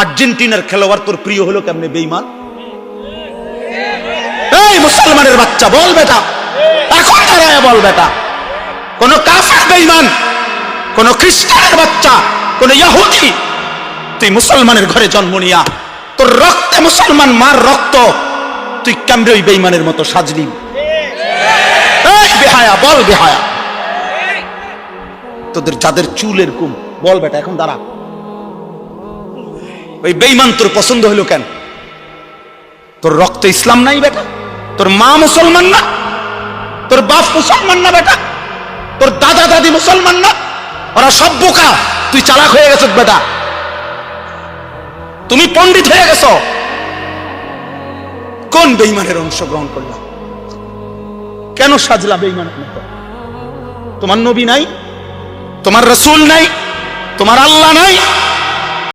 আর্জেন্টিনার খেলোয়াড় তোর প্রিয় হলো কেমনে বেঈমান? এই মুসলমানের বাচ্চা বল বেটা, এখন দাঁড়ায় বল বেটা, কোন কাফের বেঈমান, কোন খ্রিস্টানের বাচ্চা, কোন ইহুদি, তুই মুসলমানের ঘরে জন্ম নিয়া তোর রক্তে মুসলমান মার রক্ত, তুই কেমনে ওই বেঈমানের মতো সাজলি? এই বেহায়া বল বেহায়া, তোদের যাদের চুল এরকম বল বেটা, এখন দাঁড়া। ওই বেঈমান তোর পছন্দ হলো কেন? তোর রক্তে ইসলাম নাই বেটা, তোর মা মুসলমান না, তোর বাপ মুসলমান না বেটা, তোর দাদা দাদি মুসলমান না, ওরা সব বোকা, তুই চালাক হয়ে গেছ বেটা, তুমি পণ্ডিত হয়ে গেছ। কোন বেঈমানের অংশগ্রহণ করলাম? কেন সাজলা বেঈমানের মতো? তোমার নবী নাই, তোমার রাসূল নাই, তোমার আল্লাহ নাই,